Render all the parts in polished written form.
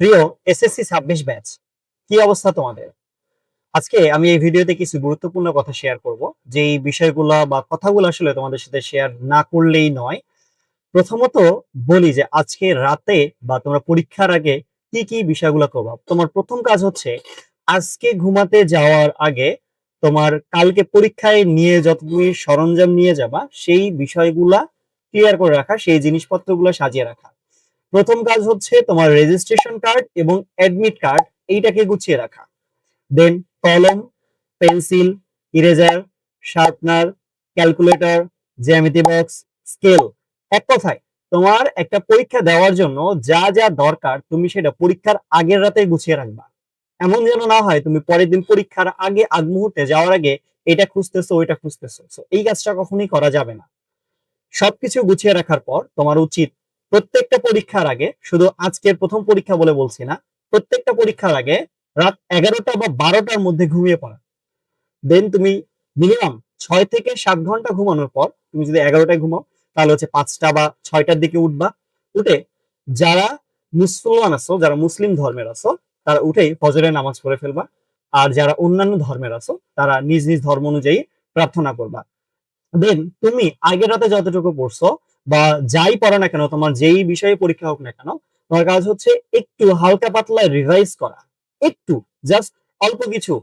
প্রিয় SSC 26 batch, কি অবস্থা তোমাদের? আজকে আমি এই ভিডিওতে কিছু গুরুত্বপূর্ণ কথা শেয়ার করব, যে এই বিষয়গুলো বা কথাগুলো আসলে তোমাদের সাথে শেয়ার না করলেই নয়। প্রথমত বলি যে আজকে রাতে বা তোমরা পরীক্ষার আগে কি কি বিষয়গুলো করবা। তোমার প্রথম কাজ হচ্ছে আজকে ঘুমাতে যাওয়ার আগে তোমার কালকে পরীক্ষায় নিয়ে যত তুমি সরঞ্জাম নিয়ে যাবা সেই বিষয়গুলা ক্লিয়ার করে রাখা, সেই জিনিসপত্রগুলো সাজিয়ে রাখা। প্রথম কাজ হচ্ছে তোমার রেজিস্ট্রেশন কার্ড এবং অ্যাডমিট কার্ড, এইটাকে গুছিয়ে রাখা। দেন কলম, পেন্সিল, ইরেজার, শার্পনার, ক্যালকুলেটর, জ্যামিতি বক্স, স্কেল। এক কথায় তোমার একটা পরীক্ষা দেওয়ার জন্য যা যা দরকার তুমি সেটা পরীক্ষার আগের রাতে গুছিয়ে রাখবা। এমন যেন না হয় তুমি পরের দিন পরীক্ষার আগে আগ মুহূর্তে যাওয়ার আগে এটা খুঁজতেছো ওইটা খুঁজতেছো। এই কাজটা কখনোই করা যাবে না। সবকিছু গুছিয়ে রাখার পর তোমার উচিত প্রত্যেকটা পরীক্ষার আগে, শুধু আজকের প্রথম পরীক্ষা বলে বলছি না, প্রত্যেকটা পরীক্ষার আগে রাত 11টা বা 12টার মধ্যে ঘুমিয়ে পড়া। দেন তুমি মিনিমাম 6 থেকে 7 ঘন্টা ঘুমানোর পর তুমি যদি 11টায় ঘুমাও তাহলে হচ্ছে 5টা বা 6টার দিকে উঠবা। উঠে যারা মুসলমান আছো, যারা মুসলিম ধর্মের আছো, তারা উঠেই ফজরের নামাজ পড়ে ফেলবা। আর যারা অন্যান্য ধর্মের আছো তারা নিজ নিজ ধর্ম অনুযায়ী প্রার্থনা করবা। দেন তুমি আগের রাতে যতটুকু পড়ছো বা যাই পড়ো না কেন, তোমার যেই বিষয়ে পরীক্ষা হোক না কেন, তোমার কাজ হচ্ছে একটু হালকা পাতলা রিভাইজ করা। একটু, জাস্ট অল্প কিছু,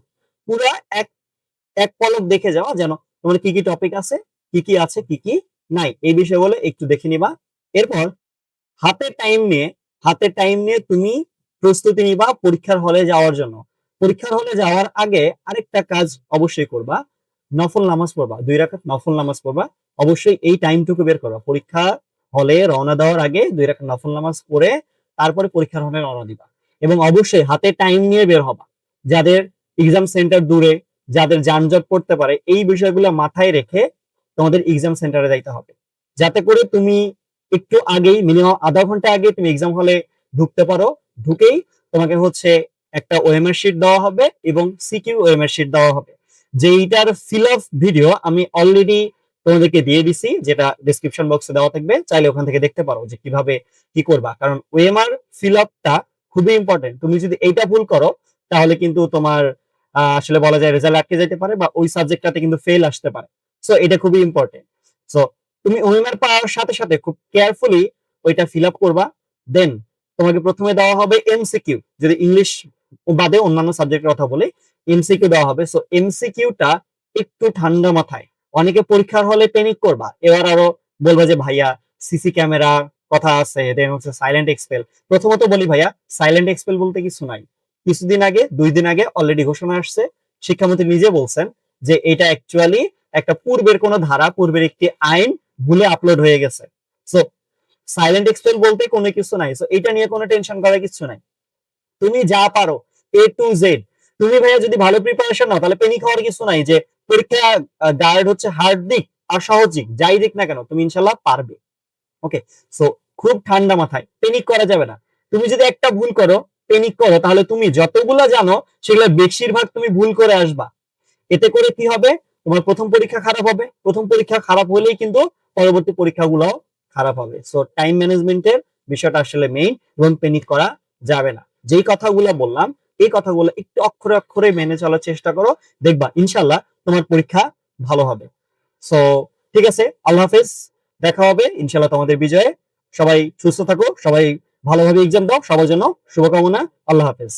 পুরা এক এক পলক দেখে যাওয়া, যেন তোমার কি কি টপিক আছে, কি কি আছে, কি কি নাই, এই বিষয়গুলো একটু দেখে নিবা। এরপর হাতে টাইম নিয়ে হাতে টাইম নিয়ে তুমি প্রস্তুতি নিবা পরীক্ষার হলে যাওয়ার জন্য। পরীক্ষার হলে যাওয়ার আগে আরেকটা কাজ অবশ্যই করবা, নফল নামাজ পড়বা, 2 রাকাত নফল নামাজ পড়বা। অবশ্যই এই টাইমটুকু বের করবা, পরীক্ষা হলে রওনা দেওয়ার আগে 2 রাকাত নফল নামাজ পড়ে তারপরে পরীক্ষার হলে রওনা দিবা। এবং অবশ্যই হাতে টাইম নিয়ে বের হবা। যাদের এক্সাম সেন্টার দূরে, যাদের যানজট পড়তে পারে, এই বিষয়গুলো মাথায় রেখে তোমাদের এক্সাম সেন্টারে যাইতে হবে, যাতে করে তুমি একটু আগেই, মিনিমাম আধা ঘন্টা আগে তুমি এক্সাম হলে ঢুকতে পারো। ঢুকেই তোমাকে হচ্ছে একটা ওএমআর শিট দেওয়া হবে এবং সিকিউ ওএমআর শিট দেওয়া হবে, যেইটার ফিল আপ ভিডিও আমি অলরেডি তোমাদেরকে দিয়ে দিছি, যেটা ডেসক্রিপশন বক্সে দেওয়া থাকবে, চাইলে ওখান থেকে দেখতে পারো যে কিভাবে কি করবা। কারণ ওএমআর ফিল আপটা খুবই ইম্পর্টেন্ট। তুমি যদি এইটা ভুল করো তাহলে কিন্তু তোমার আসলে বলা যায় রেজাল্ট আটকে যেতে পারে বা ওই সাবজেক্টটাতে কিন্তু ফেল আসতে পারে। সো এটা খুবই ইম্পর্টেন্ট। সো তুমি ওএমআর পাওয়ার সাথে সাথে খুব কেয়ারফুলি ওইটা ফিল আপ করবা। দেন তোমাকে প্রথমে দেওয়া হবে এমসিকিউ, যদি ইংলিশ বাদে অন্যান্য সাবজেক্টের কথা বলি, এমসিকিউ দেওয়া হবে। সো এমসিকিউটা একটু ঠান্ডা মাথায়, অনেকে পরীক্ষার হলে প্যানিক করবা, এবার আরো বলবা যে ভাইয়া সিসি ক্যামেরা কথা আছে, দেন হচ্ছে সাইলেন্ট এক্সপেল। প্রথমত বলি ভাইয়া, সাইলেন্ট এক্সপেল বলতে কিছু নাই। কিছুদিন আগে, 2 দিন আগে অলরেডি ঘোষণা আসছে, শিক্ষামন্ত্রী নিজে বলছেন যে এটা অ্যাকচুয়ালি একটা পূর্বের কোন ধারা, পূর্বের একটি আইন ভুলে আপলোড হয়ে গেছে। সো সাইলেন্ট এক্সপেল বলতে কোনো কিছু নাই। সো এটা নিয়ে কোনো টেনশন করার কিছু নাই। তুমি যা পারো A to Z, তুমি ভাইয়া যদি ভালো প্রিপারেশন নাও তাহলে পেনিক হওয়ার কিছু নাই। যে পরীক্ষা গার্ড হচ্ছে হার্ড দিক আর সহজ দিক, যাই দিক না কেন তুমি ইনশাল্লাহ পারবে। ওকে, সো খুব ঠান্ডা মাথায়, পেনিক করা যাবে না। তুমি যদি একটা ভুল করো, পেনিক করো, তাহলে তুমি যতগুলা জানো সেগুলো বেশিরভাগ তুমি ভুল করে আসবা। এতে করে কি হবে, তোমার প্রথম পরীক্ষা খারাপ হবে। প্রথম পরীক্ষা খারাপ হলেই কিন্তু পরবর্তী পরীক্ষাগুলোও খারাপ হবে। সো টাইম ম্যানেজমেন্টের বিষয়টা আসলে মেইন, এবং পেনিক করা যাবে না। যেই কথাগুলো বললাম এই কথাগুলো একটু অক্ষরে অক্ষরে মেনে চলার চেষ্টা করো, দেখবা ইনশাল্লাহ তোমার পরীক্ষা ভালো হবে। সো ঠিক আছে, আল্লাহ হাফেজ, দেখা হবে ইনশাল্লাহ তোমাদের বিজয়ে। সবাই সুস্থ থাকো, সবাই ভালোভাবে এক্সাম দাও, সবার জন্য শুভকামনা। আল্লাহ হাফেজ।